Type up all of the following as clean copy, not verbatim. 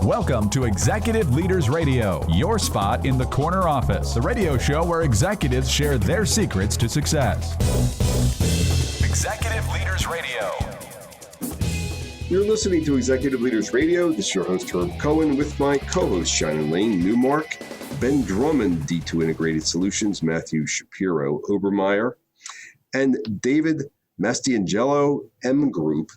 Welcome to Executive Leaders Radio, your spot in the corner office, the radio show where executives share their secrets to success. Executive Leaders Radio. You're listening to Executive Leaders Radio. This is your host, Herb Cohen, with my co-host, Shannon Lane, Newmark, Ben Drummond, D2 Integrated Solutions, Matthew Shapiro, Obermeyer, and David Mastiangelo, M Group,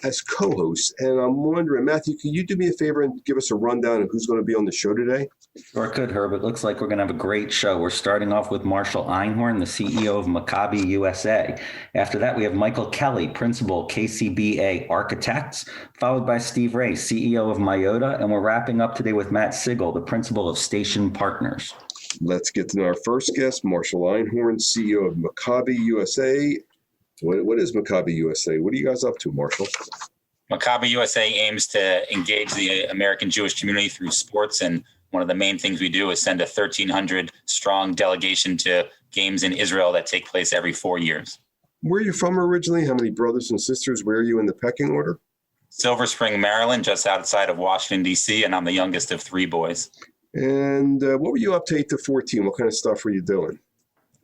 as co-hosts. And I'm wondering, Matthew, can you do me a favor and give us a rundown of who's going to be on the show today? Sure could, Herb. It looks like we're going to have a great show. We're starting off with Marshall Einhorn, the CEO of Maccabi USA. After that, we have Michael Kelly, Principal, KCBA Architects, followed by Steve Wray, CEO of Myota. And we're wrapping up today with Matt Sigel, the Principal of Station Partners. Let's get to know our first guest, Marshall Einhorn, CEO of Maccabi USA. What is Maccabi USA? What are you guys up to, Marshall? Maccabi USA aims to engage the American Jewish community through sports, and one of the main things we do is send a 1,300 strong delegation to games in Israel that take place every 4 years. Where are you from originally? How many brothers and sisters? Where are you in the pecking order? Silver Spring, Maryland, just outside of Washington, D.C., and I'm the youngest of three boys. And what were you up to 8 to 14? What kind of stuff were you doing?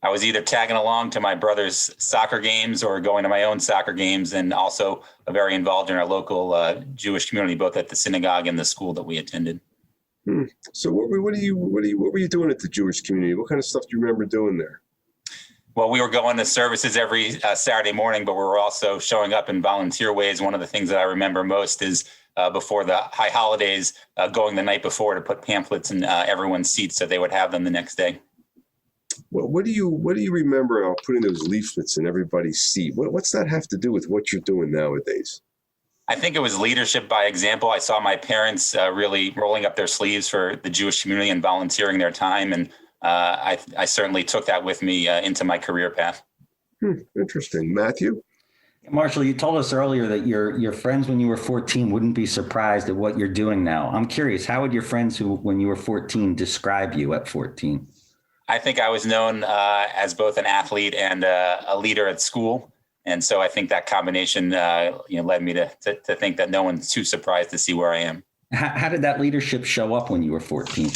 I was either tagging along to my brother's soccer games or going to my own soccer games, and also very involved in our local Jewish community, both at the synagogue and the school that we attended. So what were you doing at the Jewish community? What kind of stuff do you remember doing there? Well, we were going to services every Saturday morning, but we were also showing up in volunteer ways. One of the things that I remember most is before the high holidays, going the night before to put pamphlets in everyone's seats so they would have them the next day. Well, what do you remember putting those leaflets in everybody's seat? What's that have to do with what you're doing nowadays? I think it was leadership by example. I saw my parents really rolling up their sleeves for the Jewish community and volunteering their time. And I certainly took that with me into my career path. Interesting. Matthew? Marshall, you told us earlier that your friends when you were 14 wouldn't be surprised at what you're doing now. I'm curious, how would your friends who, when you were 14, describe you at 14? I think I was known as both an athlete and a leader at school. And so I think that combination led me to think that no one's too surprised to see where I am. How did that leadership show up when you were 14?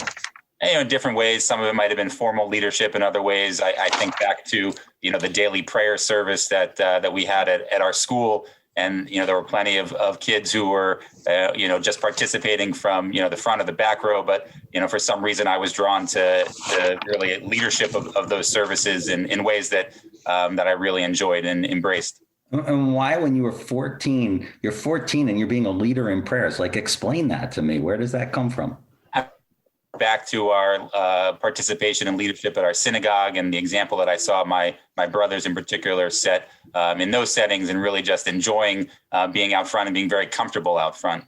In different ways. Some of it might have been formal leadership. In other ways, I think back to, the daily prayer service that we had at our school. And, there were plenty of kids who were, just participating from, the front of the back row. But, for some reason, I was drawn to really leadership of those services in ways that I really enjoyed and embraced. And why, when you were 14, you're 14 and you're being a leader in prayers? Like, explain that to me. Where does that come from? Back to our participation in leadership at our synagogue and the example that I saw my brothers in particular set in those settings, and really just enjoying being out front and being very comfortable out front.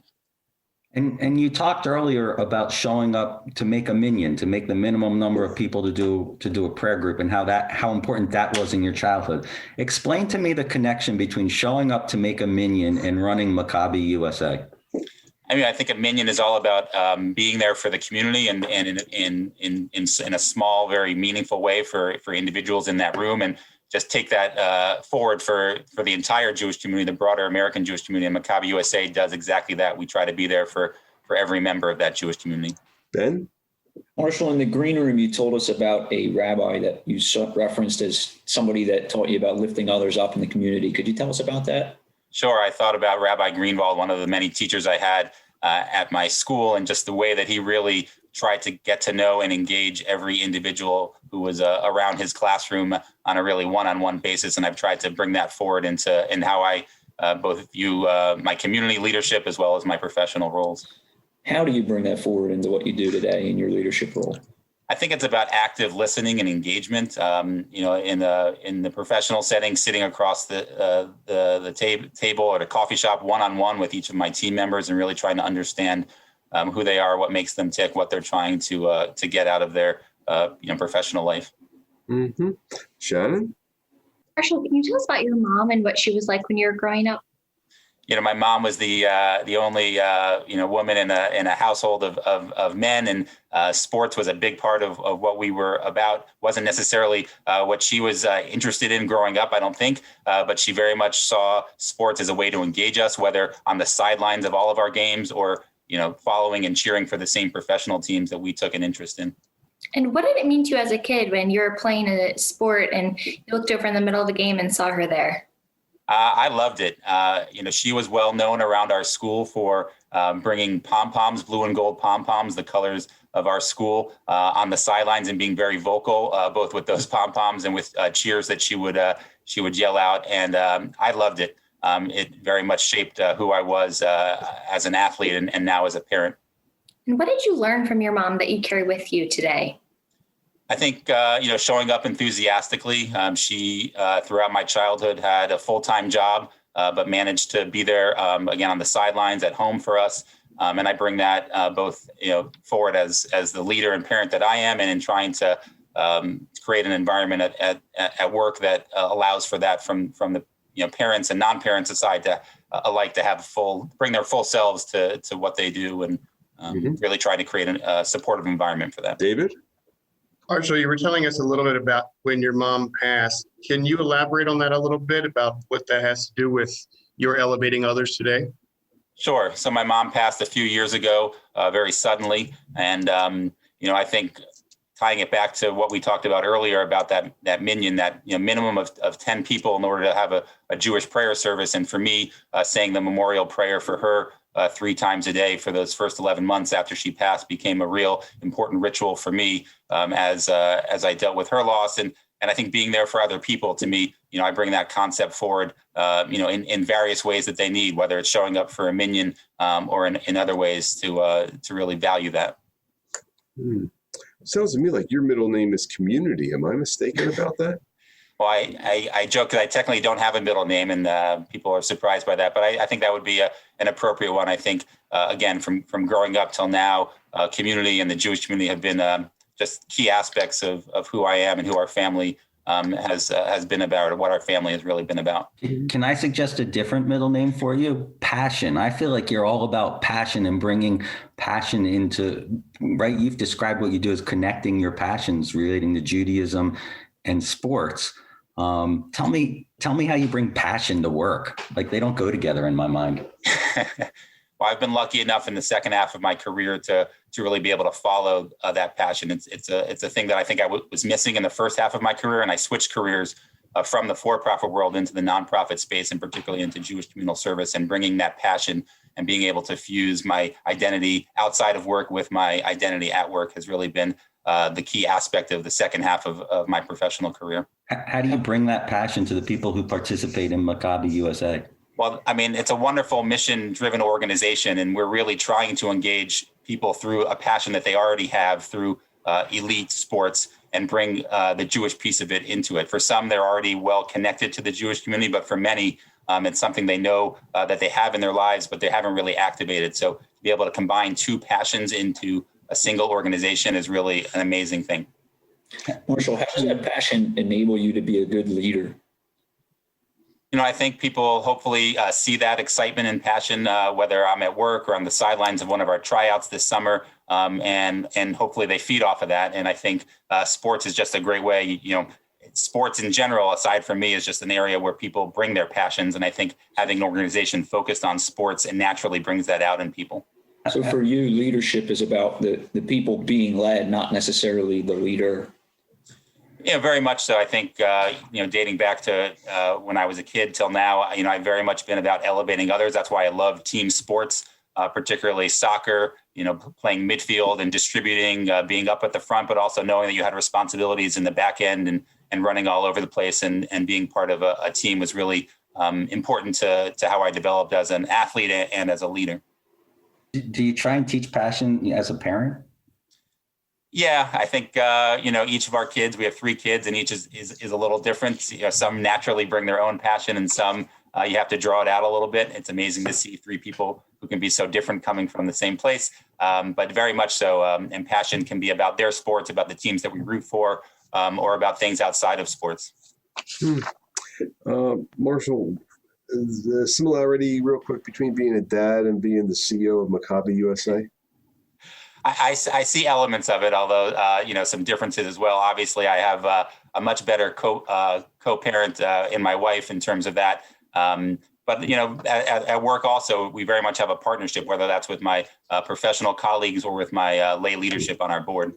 And you talked earlier about showing up to make a minyan, to make the minimum number of people to do a prayer group, and how important that was in your childhood. Explain to me the connection between showing up to make a minyan and running Maccabi USA. I think a minyan is all about being there for the community and in a small, very meaningful way for individuals in that room, and just take that forward for the entire Jewish community, the broader American Jewish community. And Maccabi USA does exactly that. We try to be there for every member of that Jewish community. Ben? Marshall, in the green room, you told us about a rabbi that you referenced as somebody that taught you about lifting others up in the community. Could you tell us about that? Sure. I thought about Rabbi Greenwald, one of the many teachers I had at my school, and just the way that he really tried to get to know and engage every individual who was around his classroom on a really one-on-one basis. And I've tried to bring that forward in how I both view my community leadership as well as my professional roles. How do you bring that forward into what you do today in your leadership role? I think it's about active listening and engagement. In the professional setting, sitting across the table or the coffee shop one-on-one with each of my team members, and really trying to understand who they are, what makes them tick, what they're trying to get out of their professional life. Mm-hmm. Shannon? Marshall, can you tell us about your mom and what she was like when you were growing up? My mom was the only woman in a household of men, and sports was a big part of what we were about. Wasn't necessarily what she was interested in growing up, I don't think, but she very much saw sports as a way to engage us, whether on the sidelines of all of our games or following and cheering for the same professional teams that we took an interest in. And what did it mean to you as a kid when you were playing a sport and you looked over in the middle of the game and saw her there? I loved it. She was well known around our school for bringing pom-poms, blue and gold pom-poms, the colors of our school, on the sidelines, and being very vocal, both with those pom-poms and with cheers that she would yell out. And I loved it. It very much shaped who I was as an athlete and now as a parent. And what did you learn from your mom that you carry with you today? I think, showing up enthusiastically. She, throughout my childhood, had a full-time job, but managed to be there, again, on the sidelines at home for us. And I bring that both, forward as the leader and parent that I am, and in trying to create an environment at work that allows for that from the parents and non-parents aside to alike to have bring their full selves to what they do, and really try to create a supportive environment for that. David? Marshall, you were telling us a little bit about when your mom passed. Can you elaborate on that a little bit about what that has to do with your elevating others today? Sure. So my mom passed a few years ago, very suddenly. And, I think tying it back to what we talked about earlier about that minyan, that minimum of 10 people in order to have a Jewish prayer service. And for me, saying the memorial prayer for her 3 times a day for those first 11 months after she passed became a real important ritual for me as I dealt with her loss. And I think being there for other people, to me, I bring that concept forward, in various ways that they need, whether it's showing up for a minyan or in other ways to really value that. Sounds to me like your middle name is Community. Am I mistaken about that? Well, I joke that I technically don't have a middle name, and people are surprised by that. But I think that would be an appropriate one. I think, again, from growing up till now, community and the Jewish community have been just key aspects of who I am and who our family has been about, or what our family has really been about. Can I suggest a different middle name for you? Passion. I feel like you're all about passion and bringing passion into, right? You've described what you do as connecting your passions relating to Judaism and sports. Tell me how you bring passion to work. Like, they don't go together in my mind. Well, I've been lucky enough in the second half of my career to really be able to follow that passion. It's a thing that I think I was missing in the first half of my career, and I switched careers from the for-profit world into the nonprofit space, and particularly into Jewish communal service, and bringing that passion and being able to fuse my identity outside of work with my identity at work has really been the key aspect of the second half of my professional career. How do you bring that passion to the people who participate in Maccabi USA? Well, I mean, it's a wonderful mission-driven organization, and we're really trying to engage people through a passion that they already have through elite sports, and bring the Jewish piece of it into it. For some, they're already well connected to the Jewish community, but for many, it's something they know that they have in their lives, but they haven't really activated. So to be able to combine 2 passions into a single organization is really an amazing thing. Marshall, how does that passion enable you to be a good leader? I think people hopefully see that excitement and passion, whether I'm at work or on the sidelines of one of our tryouts this summer, and hopefully they feed off of that. And I think sports is just a great way. Sports in general, aside from me, is just an area where people bring their passions. And I think having an organization focused on sports and naturally brings that out in people. So for you, leadership is about the people being led, not necessarily the leader. Yeah, very much so. I think, dating back to when I was a kid till now, I've very much been about elevating others. That's why I love team sports, particularly soccer, playing midfield and distributing, being up at the front, but also knowing that you had responsibilities in the back end and running all over the place, and being part of a team was really important to how I developed as an athlete and as a leader. Do you try and teach passion as a parent? Yeah, I think, each of our kids, we have 3 kids, and each is a little different. Some naturally bring their own passion, and some you have to draw it out a little bit. It's amazing to see 3 people who can be so different coming from the same place, but very much so. And passion can be about their sports, about the teams that we root for, or about things outside of sports. Marshall, the similarity real quick between being a dad and being the CEO of Maccabi USA? I see elements of it, although, some differences as well. Obviously, I have a much better co-parent in my wife in terms of that. But, at work also, we very much have a partnership, whether that's with my professional colleagues or with my lay leadership on our board.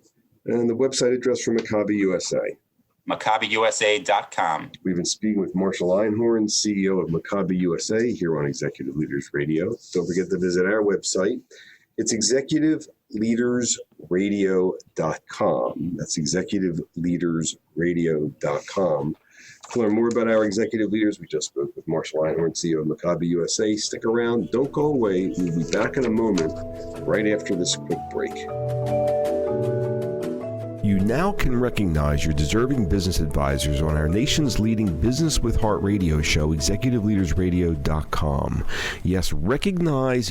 And the website address for Maccabi USA. MaccabiUSA.com. We've been speaking with Marshall Einhorn, CEO of Maccabi USA, here on Executive Leaders Radio. Don't forget to visit our website. It's executiveleadersradio.com. That's executiveleadersradio.com. To learn more about our executive leaders, we just spoke with Marshall Einhorn, CEO of Maccabi USA. Stick around. Don't go away. We'll be back in a moment right after this quick break. You now can recognize your deserving business advisors on our nation's leading Business with Heart radio show, executiveleadersradio.com. Yes,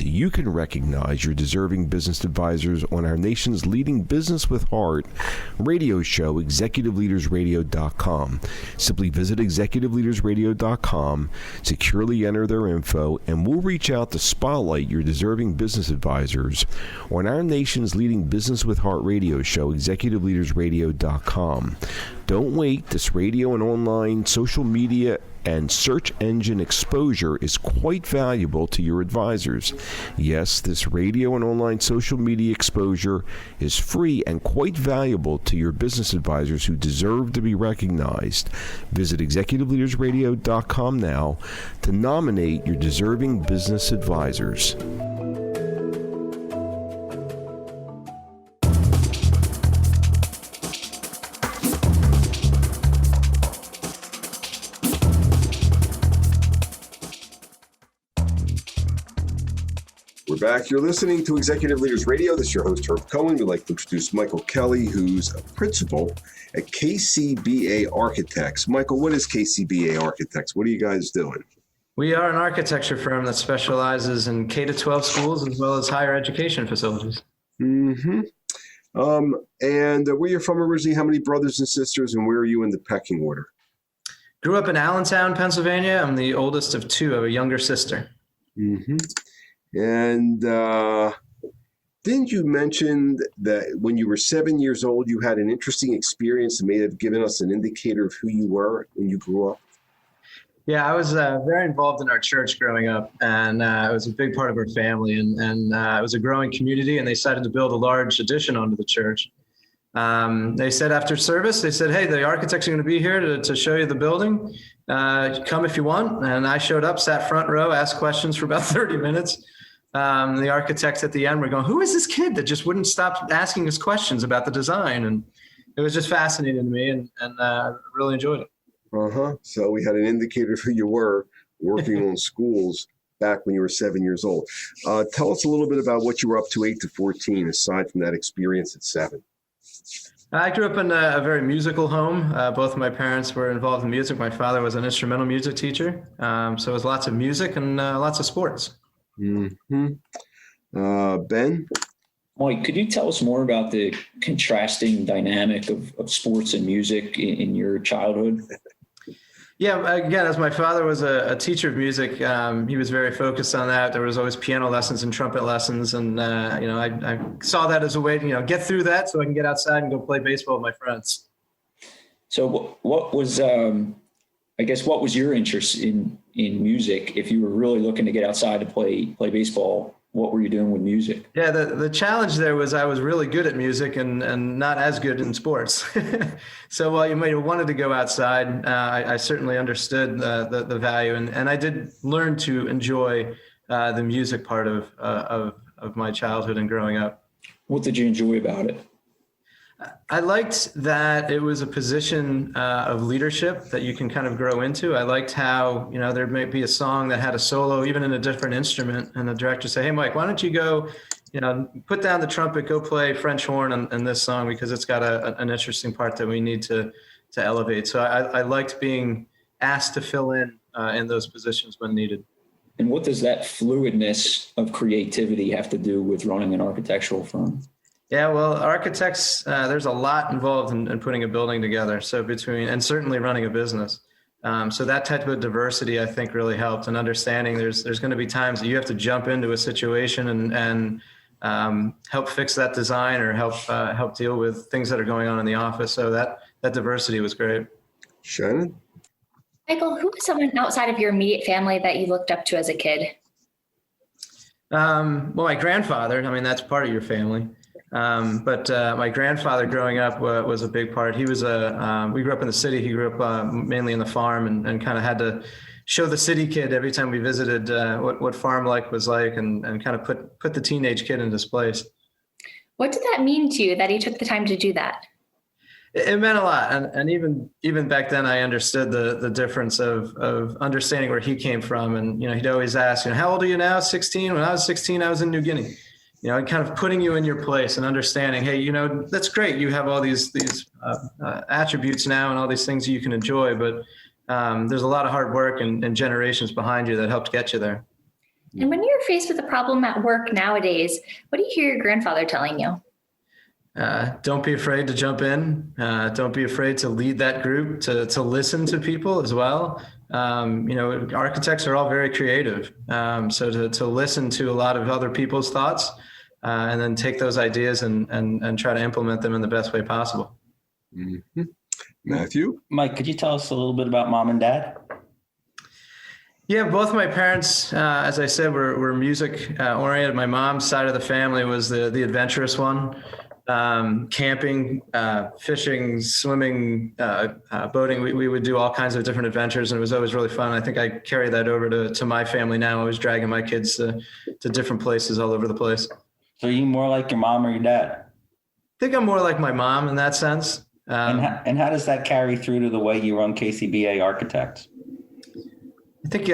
you can recognize your deserving business advisors on our nation's leading Business with Heart radio show, executiveleadersradio.com. Simply visit executiveleadersradio.com, securely enter their info, and we'll reach out to spotlight your deserving business advisors on our nation's leading Business with Heart radio show, executiveleadersradio.com. Don't wait. This radio and online social media and search engine exposure is quite valuable to your advisors. Yes, this radio and online social media exposure is free and quite valuable to your business advisors who deserve to be recognized. Visit executiveleadersradio.com now to nominate your deserving business advisors. We're back. You're listening to Executive Leaders Radio. This is your host, Herb Cohen. We'd like to introduce Michael Kelly, who's a principal at KCBA Architects. Michael, what is KCBA Architects? What are you guys doing? We are an architecture firm that specializes in K-12 schools as well as higher education facilities. Mm-hmm. And where you're from originally, how many brothers and sisters, and where are you in the pecking order? Grew up in Allentown, Pennsylvania. I'm the oldest of two. I have a younger sister. Mm-hmm. And didn't you mention that when you were 7 years old, you had an interesting experience that may have given us an indicator of who you were when you grew up? Yeah, I was very involved in our church growing up, and it was a big part of our family. And it was a growing community, and they decided to build a large addition onto the church. They said after service, they said, hey, the architects are going to be here to show you the building. Come if you want. And I showed up, sat front row, asked questions for about 30 minutes. The architects at the end were going, who is this kid that just wouldn't stop asking us questions about the design? And it was just fascinating to me, and I really enjoyed it. Uh-huh. So we had an indicator of who you were working on schools back when you were 7 years old. Tell us a little bit about what you were up to 8 to 14, aside from that experience at 7. I grew up in a very musical home. Both of my parents were involved in music. My father was an instrumental music teacher. So it was lots of music and lots of sports. Mm-hmm. Ben? Mike, could you tell us more about the contrasting dynamic of sports and music in your childhood? Yeah, again, as my father was a teacher of music, he was very focused on that. There was always piano lessons and trumpet lessons. And, I saw that as a way to, get through that so I can get outside and go play baseball with my friends. So what was your interest in music? If you were really looking to get outside to play baseball, what were you doing with music? Yeah, the challenge there was I was really good at music and not as good in sports. So while you might have wanted to go outside, I certainly understood the value, and I did learn to enjoy the music part of my childhood and growing up. What did you enjoy about it? I liked that it was a position of leadership that you can kind of grow into. I liked how, there might be a song that had a solo, even in a different instrument, and the director say, hey, Mike, why don't you go, put down the trumpet, go play French horn in this song because it's got an interesting part that we need to elevate. So I liked being asked to fill in those positions when needed. And what does that fluidness of creativity have to do with running an architectural firm? Yeah, well, architects, there's a lot involved in putting a building together. So and certainly running a business. So that type of diversity, I think, really helped, and understanding there's going to be times that you have to jump into a situation and help fix that design or help deal with things that are going on in the office. So that diversity was great. Shannon? Michael, who was someone outside of your immediate family that you looked up to as a kid? Well, my grandfather, I mean, that's part of your family. But my grandfather growing up was a big part. He was we grew up in the city. He grew up mainly in the farm and kind of had to show the city kid every time we visited what farm life was like and kind of put the teenage kid in his place. What did that mean to you that he took the time to do that? It meant a lot. And even back then, I understood the difference of understanding where he came from. And, he'd always ask, how old are you now? 16? When I was 16, I was in New Guinea. And kind of putting you in your place and understanding, hey, that's great. You have all these attributes now and all these things you can enjoy, but there's a lot of hard work and generations behind you that helped get you there. And when you're faced with a problem at work nowadays, what do you hear your grandfather telling you? Don't be afraid to jump in. Don't be afraid to lead that group, to listen to people as well. Architects are all very creative. So to listen to a lot of other people's thoughts and then take those ideas and try to implement them in the best way possible. Mm-hmm. Matthew? Mike, could you tell us a little bit about mom and dad? Yeah, both my parents, as I said, were music oriented. My mom's side of the family was the adventurous one. Camping, fishing, swimming, boating. We would do all kinds of different adventures, and it was always really fun. I think I carry that over to my family now. I was dragging my kids to different places all over the place. So are you more like your mom or your dad? I think I'm more like my mom in that sense. And how does that carry through to the way you run KCBA Architects? I think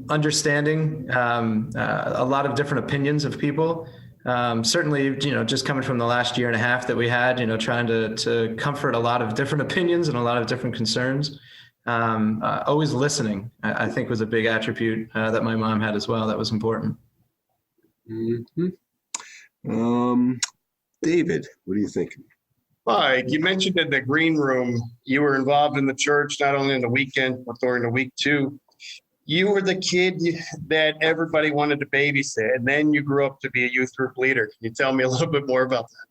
understanding a lot of different opinions of people. Certainly, just coming from the last year and a half that we had, trying to comfort a lot of different opinions and a lot of different concerns. Always listening, I think, was a big attribute that my mom had as well. That was important. Mm-hmm. David, what do you think? Mike, you mentioned in the green room, you were involved in the church, not only in the weekend, but during the week too. You were the kid that everybody wanted to babysit, and then you grew up to be a youth group leader. Can you tell me a little bit more about that?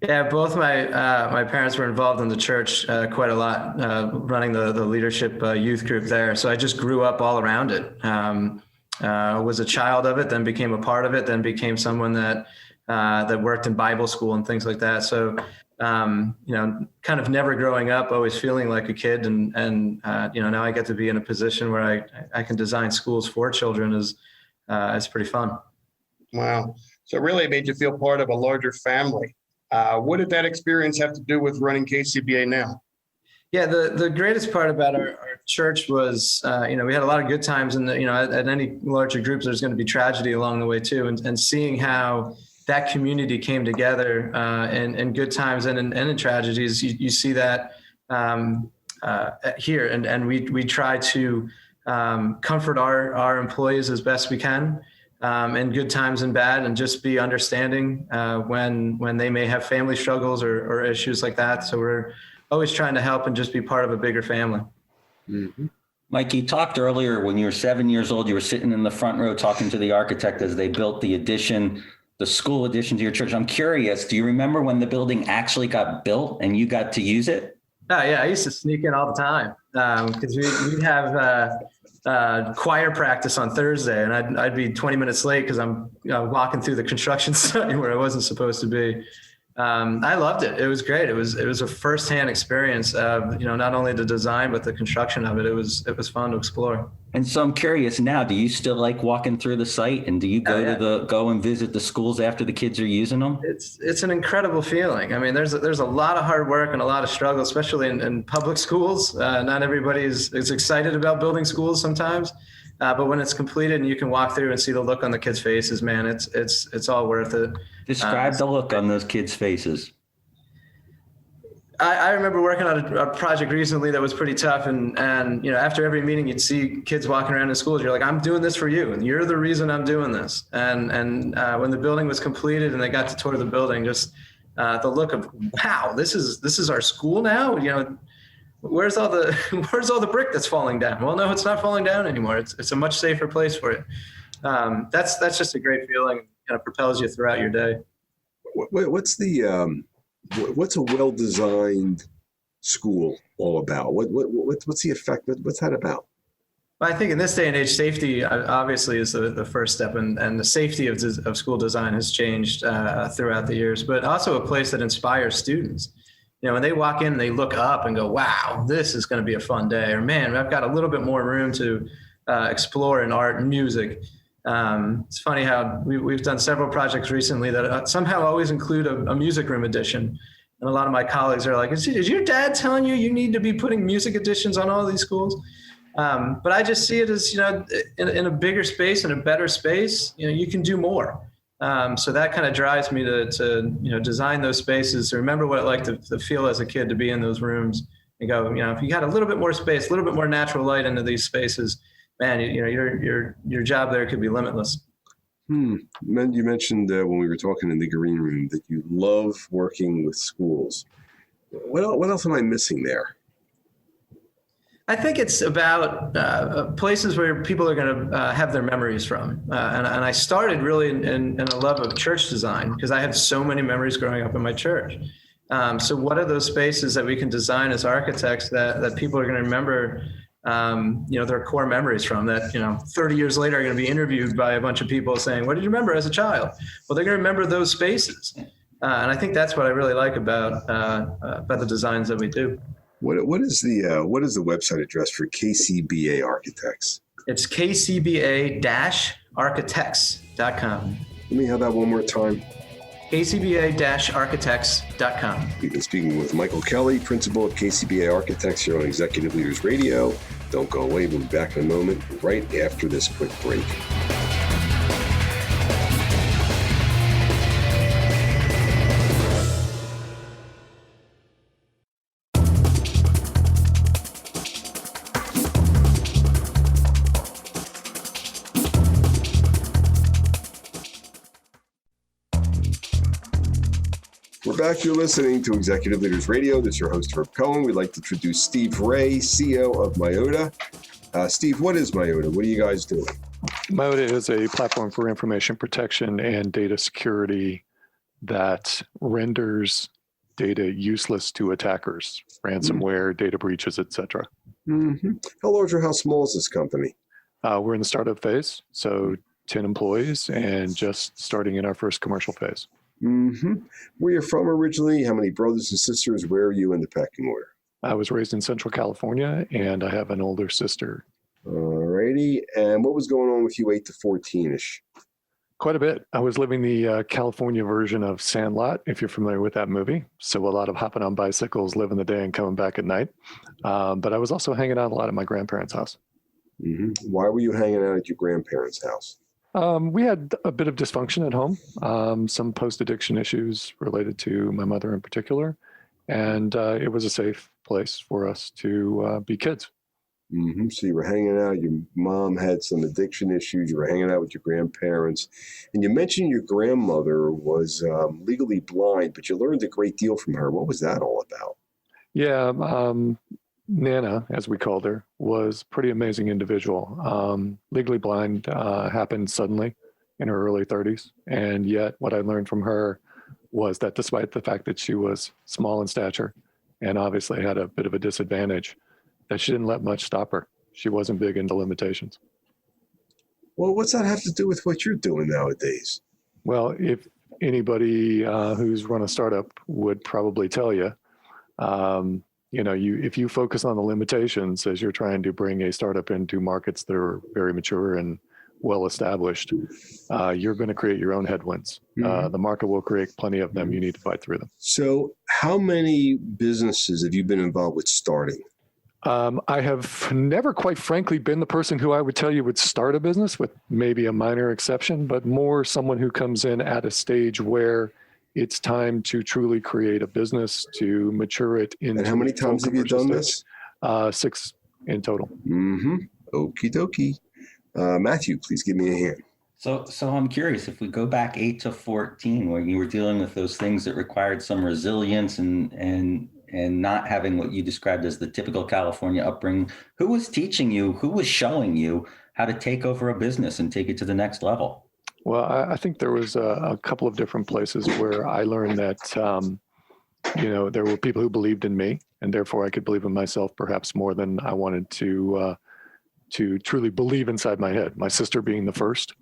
Yeah, both my parents were involved in the church quite a lot, running the leadership youth group there. So I just grew up all around it. Was a child of it, then became a part of it, then became someone that worked in Bible school and things like that. So kind of never growing up, always feeling like a kid. And now I get to be in a position where I can design schools for children is pretty fun. Wow. So it really made you feel part of a larger family. What did that experience have to do with running KCBA now? Yeah, the greatest part about our church was, we had a lot of good times, and at any larger groups, there's going to be tragedy along the way too. And seeing how that community came together in good times and in tragedies, you see that here. And we try to comfort our employees as best we can in good times and bad, and just be understanding when they may have family struggles or issues like that. So we're always trying to help and just be part of a bigger family. Mm-hmm. Mike, you talked earlier when you were 7 years old, you were sitting in the front row talking to the architect as they built the school addition to your church. I'm curious, do you remember when the building actually got built and you got to use it? Oh, yeah, I used to sneak in all the time because we'd have choir practice on Thursday, and I'd be 20 minutes late because I'm walking through the construction site where I wasn't supposed to be. I loved it. It was great. It was a firsthand experience of, not only the design, but the construction of it. It was fun to explore. And so I'm curious now, do you still like walking through the site, and do you go and visit the schools after the kids are using them? It's an incredible feeling. I mean, there's a lot of hard work and a lot of struggle, especially in public schools. Not everybody is excited about building schools sometimes. But when it's completed and you can walk through and see the look on the kids' faces, man, it's all worth it. Describe the look on those kids' faces. I remember working on a project recently that was pretty tough, and after every meeting you'd see kids walking around in schools. You're like, I'm doing this for you, and you're the reason I'm doing this. And when the building was completed and they got to tour the building, just the look of, wow, this is our school now. Where's all the brick that's falling down? Well, no, it's not falling down anymore. It's a much safer place for it. That's just a great feeling. Kind of propels you throughout your day. What's a well-designed school all about? What's the effect? What's that about? Well, I think in this day and age, safety obviously is the first step, and the safety of school design has changed throughout the years, but also a place that inspires students. When they walk in, they look up and go, wow, this is going to be a fun day. Or, man, I've got a little bit more room to explore in art and music. It's funny how we've done several projects recently that somehow always include a music room edition. And a lot of my colleagues are like, is your dad telling you need to be putting music editions on all these schools? But I just see it as, in a bigger space, in a better space, you can do more. So that kind of drives me to design those spaces, to remember what it like to feel as a kid to be in those rooms and go, if you got a little bit more space, a little bit more natural light into these spaces, man, your job there could be limitless. You mentioned when we were talking in the green room that you love working with schools. What else am I missing there? I think it's about places where people are going to have their memories from. And I started really in a love of church design because I had so many memories growing up in my church. So what are those spaces that we can design as architects that people are going to remember, their core memories from, that, 30 years later are going to be interviewed by a bunch of people saying, what did you remember as a child? Well, they're going to remember those spaces. And I think that's what I really like about the designs that we do. What is the website address for KCBA Architects? It's kcba-architects.com. Let me have that one more time. kcba-architects.com. We've been speaking with Michael Kelly, principal of KCBA Architects here on Executive Leaders Radio. Don't go away. We'll be back in a moment right after this quick break. We're back. You're listening to Executive Leaders Radio. This is your host, Herb Cohen. We'd like to introduce Steve Wray, CEO of Myota. Steve, what is Myota? What are you guys doing? Myota is a platform for information protection and data security that renders data useless to attackers, ransomware, data breaches, etc. Mm-hmm. How large or how small is this company? We're in the startup phase, so 10 employees and just starting in our first commercial phase. Mm-hmm. Where you're from originally? How many brothers and sisters? Where are you in the pecking order? I was raised in Central California, and I have an older sister. Alrighty. And what was going on with you 8 to 14-ish? Quite a bit. I was living the California version of Sandlot, if you're familiar with that movie. So a lot of hopping on bicycles, living the day and coming back at night. But I was also hanging out a lot at my grandparents' house. Mm-hmm. Why were you hanging out at your grandparents' house? We had a bit of dysfunction at home, some post-addiction issues related to my mother in particular, and it was a safe place for us to be kids. Mm-hmm. So you were hanging out, your mom had some addiction issues, you were hanging out with your grandparents, and you mentioned your grandmother was legally blind, but you learned a great deal from her. What was that all about? Yeah, Nana, as we called her, was a pretty amazing individual. Legally blind happened suddenly in her early 30s. And yet what I learned from her was that despite the fact that she was small in stature and obviously had a bit of a disadvantage, that she didn't let much stop her. She wasn't big into limitations. Well, what's that have to do with what you're doing nowadays? Well, if anybody who's run a startup would probably tell you, if you focus on the limitations as you're trying to bring a startup into markets that are very mature and well established, you're going to create your own headwinds. Mm-hmm. The market will create plenty of them. You need to fight through them. So how many businesses have you been involved with starting? I have never, quite frankly, been the person who I would tell you would start a business, with maybe a minor exception, but more someone who comes in at a stage where it's time to truly create a business, to mature it into. And how many times have you done this? 6 in total. Mm-hmm. Okie dokie. Matthew, please give me a hand. So I'm curious, if we go back 8 to 14, when you were dealing with those things that required some resilience and not having what you described as the typical California upbringing, who was teaching you, who was showing you how to take over a business and take it to the next level? Well, I think there was a couple of different places where I learned that, there were people who believed in me and therefore I could believe in myself perhaps more than I wanted to truly believe inside my head. My sister being the first,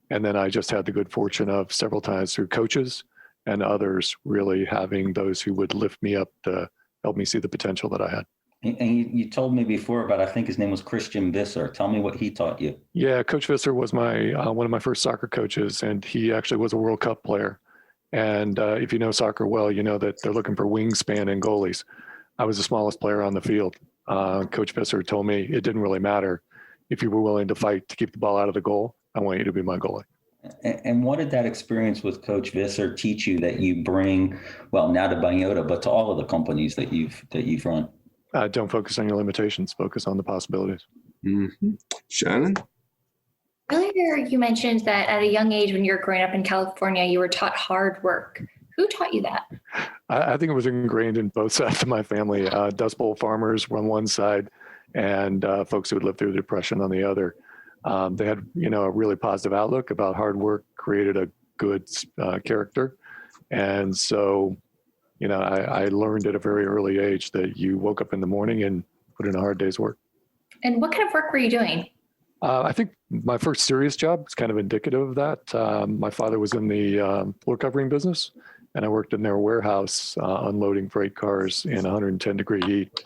and then I just had the good fortune of several times through coaches and others really having those who would lift me up to help me see the potential that I had. And you told me before about, I think his name was Christian Visser. Tell me what he taught you. Yeah, Coach Visser was my one of my first soccer coaches, and he actually was a World Cup player. And if you know soccer well, you know that they're looking for wingspan and goalies. I was the smallest player on the field. Coach Visser told me it didn't really matter if you were willing to fight to keep the ball out of the goal. I want you to be my goalie. And what did that experience with Coach Visser teach you that you bring, well, now to Myota, but to all of the companies that you've run? Don't focus on your limitations. Focus on the possibilities. Mm-hmm. Shannon? Earlier, you mentioned that at a young age, when you were growing up in California, you were taught hard work. Who taught you that? I think it was ingrained in both sides of my family. Dust Bowl farmers were on one side, and folks who had lived through the Depression on the other. They had, a really positive outlook about hard work, created a good character. And so, I learned at a very early age that you woke up in the morning and put in a hard day's work. And what kind of work were you doing? I think my first serious job is kind of indicative of that. My father was in the floor covering business, and I worked in their warehouse unloading freight cars in 110-degree heat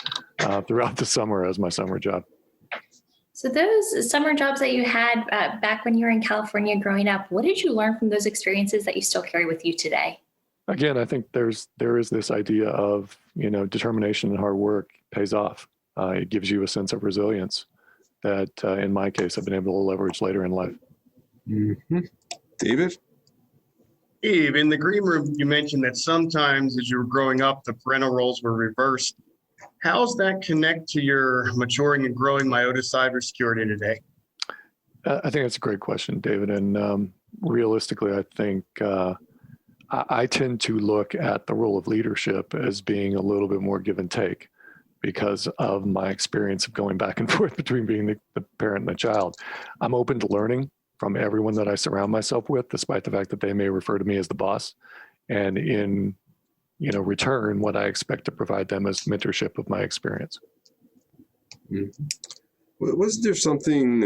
throughout the summer as my summer job. So those summer jobs that you had back when you were in California growing up, what did you learn from those experiences that you still carry with you today? Again, I think there is this idea of, determination and hard work pays off. It gives you a sense of resilience that, in my case, I've been able to leverage later in life. Mm-hmm. David? Eve, in the green room, you mentioned that sometimes as you were growing up, the parental roles were reversed. How's that connect to your maturing and growing Myota cybersecurity today? I think that's a great question, David. And realistically, I think I tend to look at the role of leadership as being a little bit more give and take because of my experience of going back and forth between being the parent and the child. I'm open to learning from everyone that I surround myself with, despite the fact that they may refer to me as the boss. And in return, what I expect to provide them is mentorship of my experience. Mm-hmm. Wasn't there something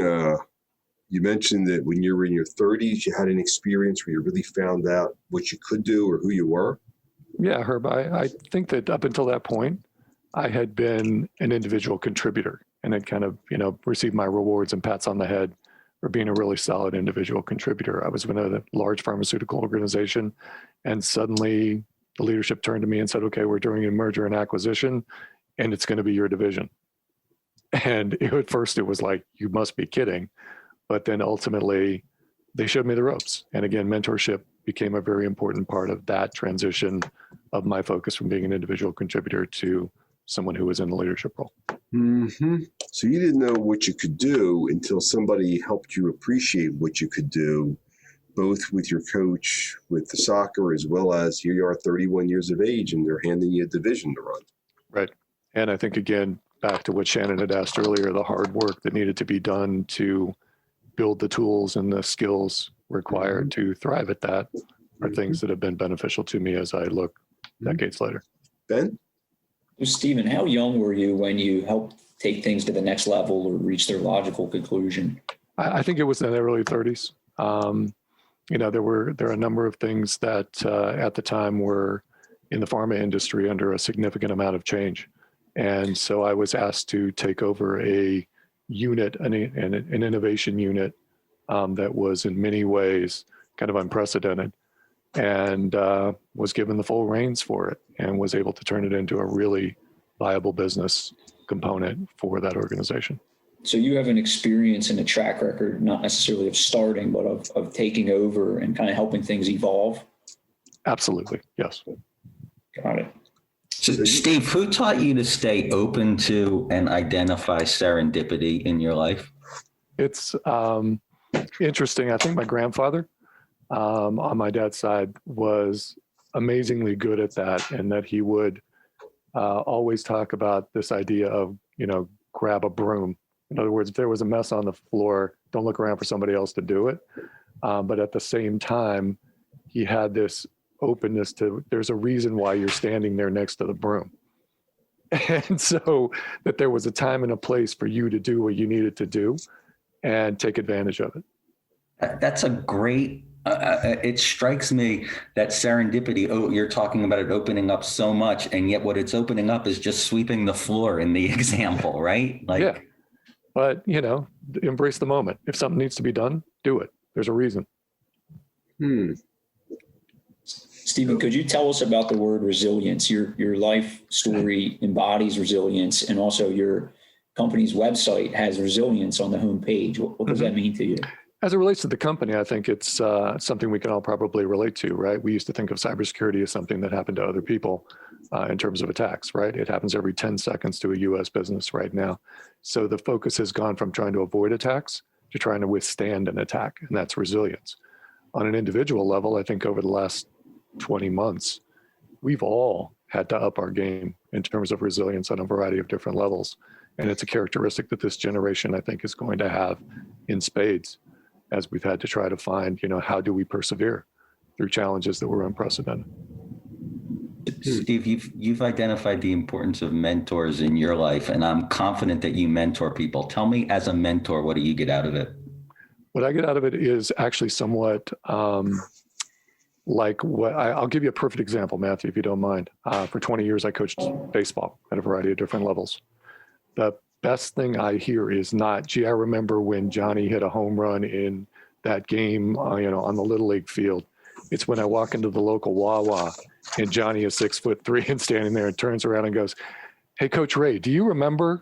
you mentioned that when you were in your 30s, you had an experience where you really found out what you could do or who you were? Yeah, Herb, I think that up until that point, I had been an individual contributor and had kind of, received my rewards and pats on the head for being a really solid individual contributor. I was in a large pharmaceutical organization, and suddenly the leadership turned to me and said, okay, we're doing a merger and acquisition, and it's going to be your division. And at first it was like, you must be kidding. But then ultimately they showed me the ropes. And again, mentorship became a very important part of that transition of my focus from being an individual contributor to someone who was in the leadership role. Mm-hmm. So you didn't know what you could do until somebody helped you appreciate what you could do, both with your coach, with the soccer, as well as here you are 31 years of age and they're handing you a division to run. Right. And I think, again, back to what Shannon had asked earlier, the hard work that needed to be done to build the tools and the skills required to thrive at that are things that have been beneficial to me as I look decades later. Ben? So Stephen, how young were you when you helped take things to the next level or reach their logical conclusion? I think it was in the early 30s. There are a number of things that at the time were in the pharma industry under a significant amount of change. And so I was asked to take over a unit, an innovation unit that was in many ways kind of unprecedented, and was given the full reins for it and was able to turn it into a really viable business component for that organization. So you have an experience and a track record, not necessarily of starting, but of taking over and kind of helping things evolve? Absolutely, yes. Got it. So Steve, who taught you to stay open to and identify serendipity in your life? It's interesting. I think my grandfather on my dad's side was amazingly good at that, and that he would always talk about this idea of, grab a broom. In other words, if there was a mess on the floor, don't look around for somebody else to do it. But at the same time, he had this openness to, there's a reason why you're standing there next to the broom. And so that there was a time and a place for you to do what you needed to do and take advantage of it. That's a great, it strikes me that serendipity, you're talking about it opening up so much, and yet what it's opening up is just sweeping the floor in the example, right? Like, yeah. But, embrace the moment. If something needs to be done, do it. There's a reason. Stephen, could you tell us about the word resilience? Your life story embodies resilience, and also your company's website has resilience on the homepage. What does that mean to you? As it relates to the company, I think it's something we can all probably relate to, right? We used to think of cybersecurity as something that happened to other people in terms of attacks, right? It happens every 10 seconds to a US business right now. So the focus has gone from trying to avoid attacks to trying to withstand an attack, and that's resilience. On an individual level, I think over the last 20 months, we've all had to up our game in terms of resilience on a variety of different levels. And it's a characteristic that this generation, I think, is going to have in spades, as we've had to try to find, how do we persevere through challenges that were unprecedented. Steve, you've identified the importance of mentors in your life, and I'm confident that you mentor people. Tell me, as a mentor, what do you get out of it? What I get out of it is actually somewhat like what I'll give you a perfect example, Matthew, if you don't mind. For 20 years, I coached baseball at a variety of different levels. The best thing I hear is not, gee, I remember when Johnny hit a home run in that game, on the Little League field. It's when I walk into the local Wawa and Johnny is 6'3" and standing there and turns around and goes, "Hey, Coach Wray, do you remember?"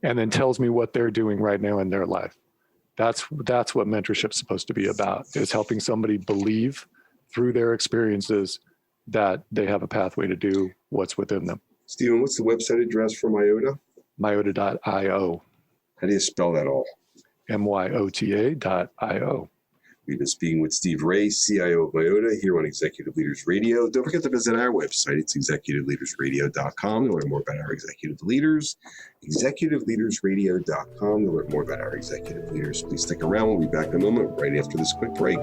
And then tells me what they're doing right now in their life. That's what mentorship's supposed to be about, is helping somebody believe through their experiences that they have a pathway to do what's within them. Stephen, what's the website address for Myota? Myota.io. How do you spell that all? MYOTA.io. We've been speaking with Steve Wray, CIO of Myota, here on Executive Leaders Radio. Don't forget to visit our website. It's executiveleadersradio.com to learn more about our executive leaders. Executiveleadersradio.com to learn more about our executive leaders. Please stick around. We'll be back in a moment right after this quick break.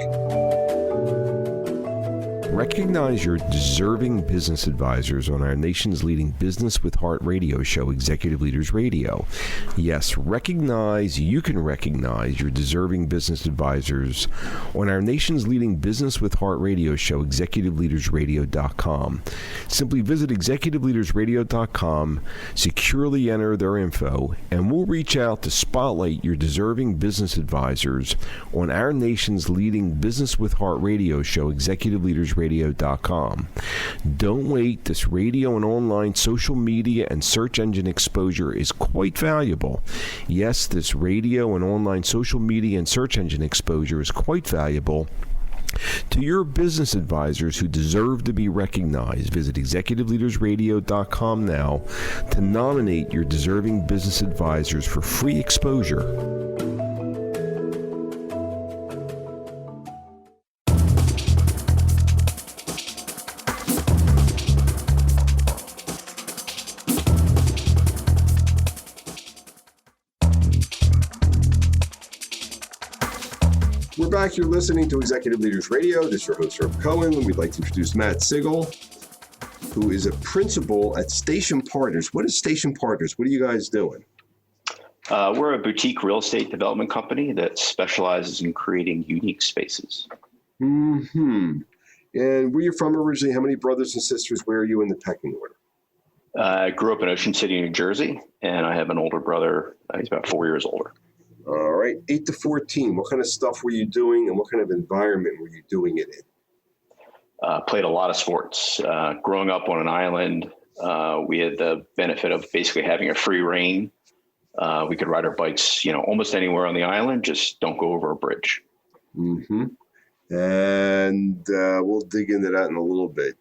Recognize your deserving business advisors on our nation's leading Business with Heart radio show, Executive Leaders Radio. Yes, you can recognize your deserving business advisors on our nation's leading Business with Heart radio show, executiveleadersradio.com. Simply visit executiveleadersradio.com, securely enter their info, and we'll reach out to spotlight your deserving business advisors on our nation's leading Business with Heart radio show, executiveleadersradio.com. Don't wait. This radio and online social media and search engine exposure is quite valuable. Yes, this radio and online social media and search engine exposure is quite valuable to your business advisors who deserve to be recognized. Visit executiveleadersradio.com now to nominate your deserving business advisors for free exposure. We're back. You're listening to Executive Leaders Radio. This is your host, Herb Cohen, and we'd like to introduce Matt Sigel, who is a principal at Station Partners. What is Station Partners? What are you guys doing? We're a boutique real estate development company that specializes in creating unique spaces. Mm-hmm. And where are you from originally? How many brothers and sisters? Where are you in the pecking order? I grew up in Ocean City, New Jersey, and I have an older brother. He's about 4 years older. All right, 8 to 14. What kind of stuff were you doing, and what kind of environment were you doing it in? Played a lot of sports. Growing up on an island, we had the benefit of basically having a free reign. We could ride our bikes, almost anywhere on the island. Just don't go over a bridge. Mm-hmm. And we'll dig into that in a little bit.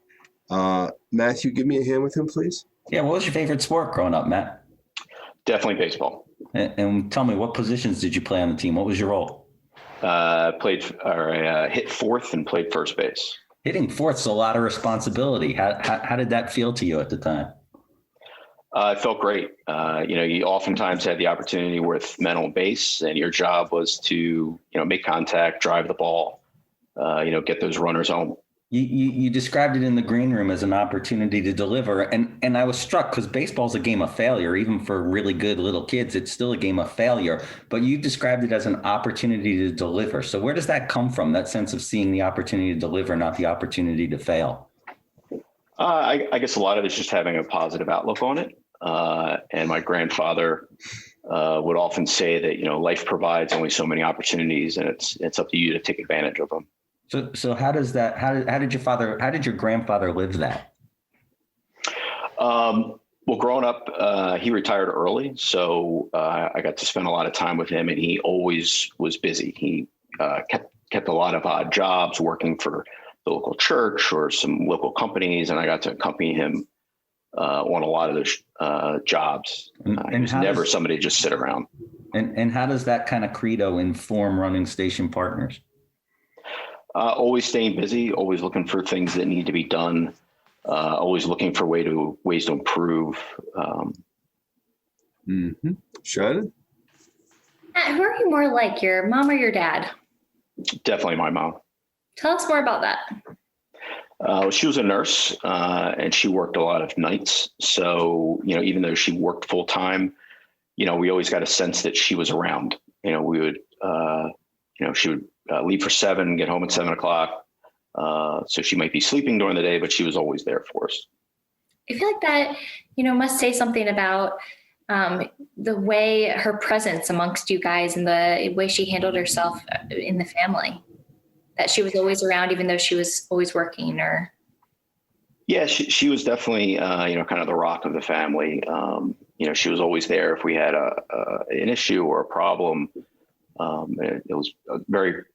Matthew, give me a hand with him, please. Yeah, what was your favorite sport growing up, Matt? Definitely baseball. And tell me, what positions did you play on the team? What was your role? I hit fourth and played first base. Hitting fourth is a lot of responsibility. How did that feel to you at the time? It felt great. You oftentimes had the opportunity with men on base, and your job was to, make contact, drive the ball, get those runners home. You described it in the green room as an opportunity to deliver. And I was struck because baseball's a game of failure. Even for really good little kids, it's still a game of failure. But you described it as an opportunity to deliver. So where does that come from, that sense of seeing the opportunity to deliver, not the opportunity to fail? I guess a lot of it's just having a positive outlook on it. And my grandfather would often say that, life provides only so many opportunities, and it's up to you to take advantage of them. So how did your grandfather live that? Well, growing up, he retired early, so I got to spend a lot of time with him, and he always was busy. He kept a lot of odd jobs, working for the local church or some local companies, and I got to accompany him on a lot of those jobs. He was never somebody to just sit around. And how does that kind of credo inform running Station Partners? Always staying busy, always looking for things that need to be done, always looking for ways to improve. Shannon? Who are you more like, your mom or your dad? Definitely my mom. Tell us more about that. She was a nurse, and she worked a lot of nights. So, even though she worked full time, we always got a sense that she was around. We would, she would leave for 7, get home at 7 o'clock. So she might be sleeping during the day, but she was always there for us. I feel like that, must say something about the way her presence amongst you guys and the way she handled herself in the family. That she was always around, even though she was always working, or. Yeah, she was definitely, kind of the rock of the family. She was always there if we had an issue or a problem. It was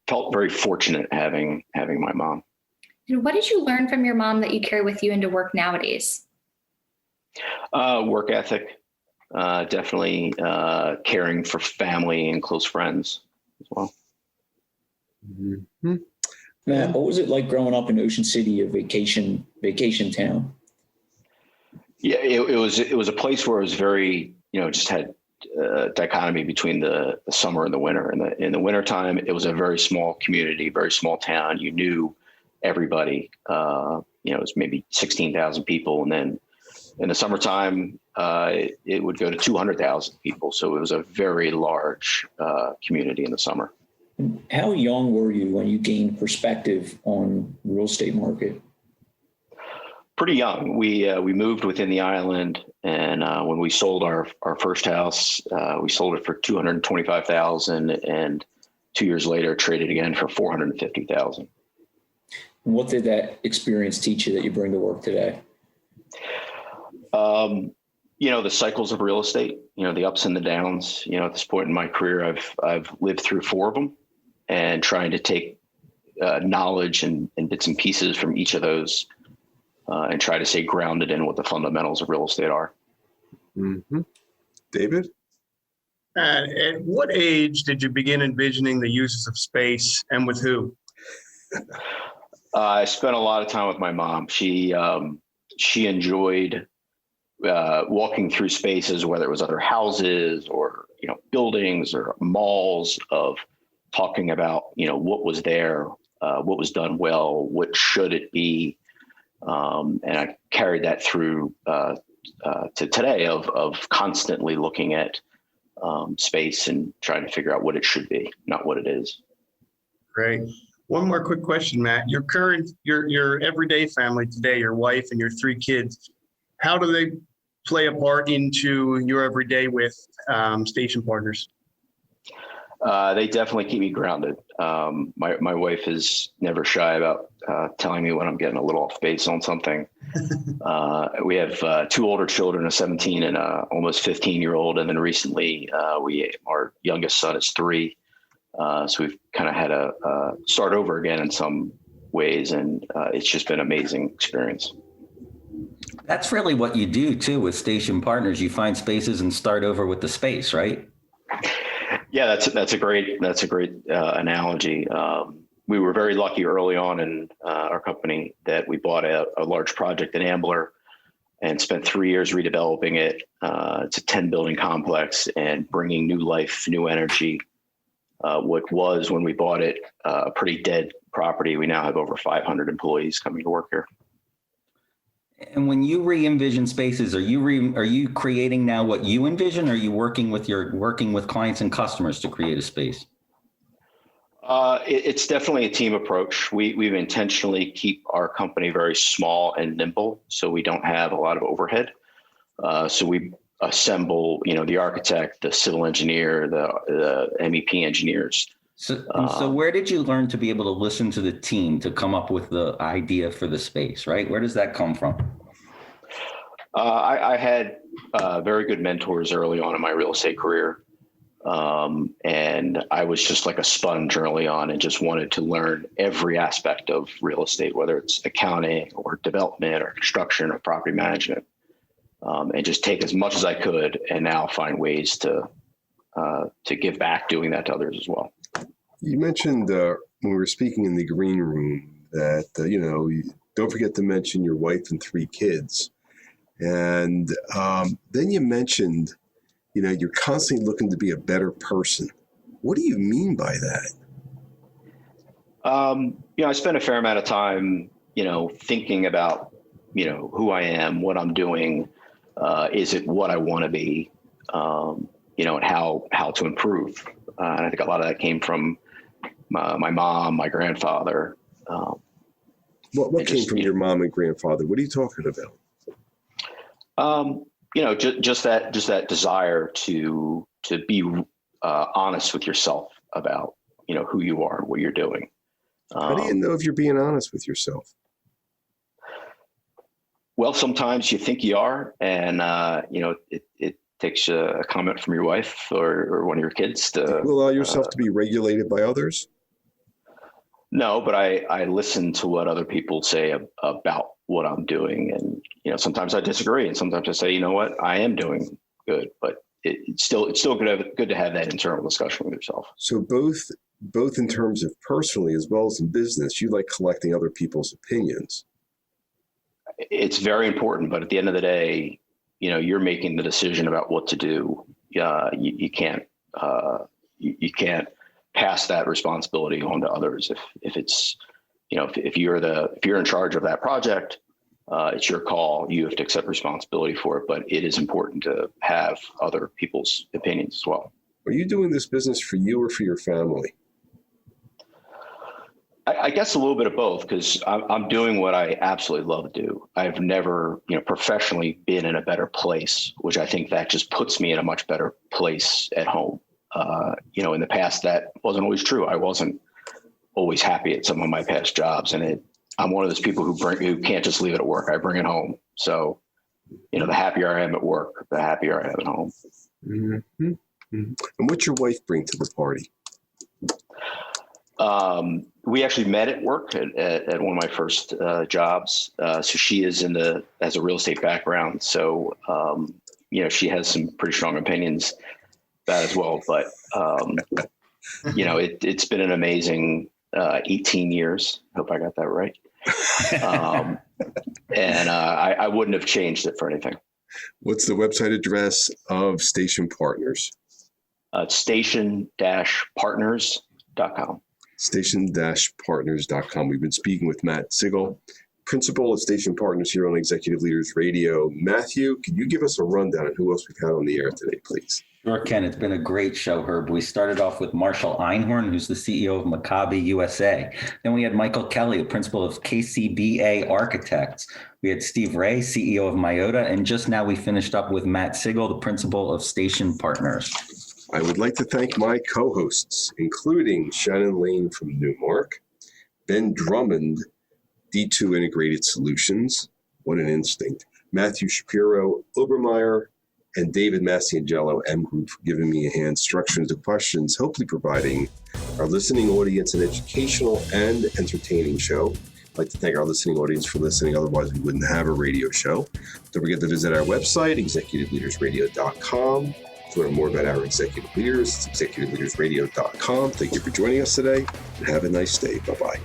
felt very fortunate having my mom. And what did you learn from your mom that you carry with you into work nowadays? Work ethic, definitely caring for family and close friends as well. Mm-hmm. Matt, what was it like growing up in Ocean City, a vacation town? Yeah, it was a place where it was very, just had dichotomy between the summer and the winter. In the wintertime, it was a very small community, very small town. You knew everybody. It was maybe 16,000 people, and then in the summertime, it would go to 200,000 people. So it was a very large community in the summer. How young were you when you gained perspective on the real estate market? Pretty young. We moved within the island, and when we sold our first house, we sold it for $225,000, and 2 years later traded again for $450,000. What did that experience teach you that you bring to work today? The cycles of real estate, the ups and the downs. At this point in my career, I've lived through 4 of them, and trying to take knowledge and bits and pieces from each of those and try to stay grounded in what the fundamentals of real estate are. Mm-hmm. David? At what age did you begin envisioning the uses of space, and with who? I spent a lot of time with my mom. She enjoyed walking through spaces, whether it was other houses or buildings or malls, of talking about what was there, what was done well, what should it be, and I carried that through to today of constantly looking at space and trying to figure out what it should be, not what it is. Great. One more quick question, Matt. Your everyday family today, your wife and your 3 kids, how do they play a part into your everyday with Station Partners? They definitely keep me grounded. My wife is never shy about telling me when I'm getting a little off base on something. We have 2 older children, a 17 and a almost 15-year-old. And then recently our youngest son is 3. So we've kind of had to start over again in some ways. And it's just been an amazing experience. That's really what you do too with Station Partners. You find spaces and start over with the space, right? Yeah, that's a great analogy. We were very lucky early on in our company that we bought a large project in Ambler and spent 3 years redeveloping it. It's a 10-building complex and bringing new life, new energy. What was, when we bought it, a pretty dead property. We now have over 500 employees coming to work here. And when you re-envision spaces, are you creating now what you envision, or are you working with clients and customers to create a space? It's definitely a team approach. We've intentionally keep our company very small and nimble, so we don't have a lot of overhead. So we assemble, the architect, the civil engineer, the MEP engineers. So where did you learn to be able to listen to the team to come up with the idea for the space, right? Where does that come from? I had very good mentors early on in my real estate career. And I was just like a sponge early on and just wanted to learn every aspect of real estate, whether it's accounting or development or construction or property management, and just take as much as I could and now find ways to give back doing that to others as well. You mentioned when we were speaking in the green room that, don't forget to mention your wife and 3 kids. And then you mentioned, you're constantly looking to be a better person. What do you mean by that? I spend a fair amount of time, thinking about, who I am, what I'm doing. Is it what I want to be? And how to improve. And I think a lot of that came from my mom, my grandfather. What came from your mom and grandfather? What are you talking about? Just that desire to be honest with yourself about, who you are, what you're doing. How do you know if you're being honest with yourself? Well, sometimes you think you are, and it takes a comment from your wife or one of your kids to you allow yourself to be regulated by others. No, but I listen to what other people say about what I'm doing, and sometimes I disagree, and sometimes I say, you know what, I am doing good, but it's still good to have that internal discussion with yourself. So both in terms of personally as well as in business, you like collecting other people's opinions. It's very important, but at the end of the day, you're making the decision about what to do. You can't pass that responsibility on to others. If it's, if you're in charge of that project, it's your call. You have to accept responsibility for it, but it is important to have other people's opinions as well. Are you doing this business for you or for your family? I guess a little bit of both, because I'm doing what I absolutely love to do. I've never, professionally been in a better place, which I think that just puts me in a much better place at home. In the past, that wasn't always true. I wasn't always happy at some of my past jobs, and I'm one of those people who can't just leave it at work. I bring it home. So, the happier I am at work, the happier I am at home. Mm-hmm. Mm-hmm. And what's your wife bring to the party? We actually met at work at one of my first jobs. So she is has a real estate background. So, she has some pretty strong opinions about as well. But, it's been an amazing 18 years. Hope I got that right. And I wouldn't have changed it for anything. What's the website address of Station Partners? Station-partners.com. Station-partners.com. We've been speaking with Matt Sigel, principal of Station Partners here on Executive Leaders Radio. Matthew, can you give us a rundown on who else we've had on the air today, please? Sure, Ken. It's been a great show, Herb. We started off with Marshall Einhorn, who's the CEO of Maccabi USA. Then we had Michael Kelly, the principal of KCBA Architects. We had Steve Wray, CEO of Myota. And just now we finished up with Matt Sigel, the principal of Station Partners. I would like to thank my co-hosts, including Shannon Lane from Newmark, Ben Drummond, D2 Integrated Solutions, what an instinct, Matthew Shapiro, Obermeyer, and David Massiangelo, M Group, for giving me a hand structuring the questions, hopefully providing our listening audience an educational and entertaining show. I'd like to thank our listening audience for listening. Otherwise, we wouldn't have a radio show. Don't forget to visit our website, executiveleadersradio.com. To learn more about our executive leaders, it's executiveleadersradio.com. Thank you for joining us today, and have a nice day. Bye-bye.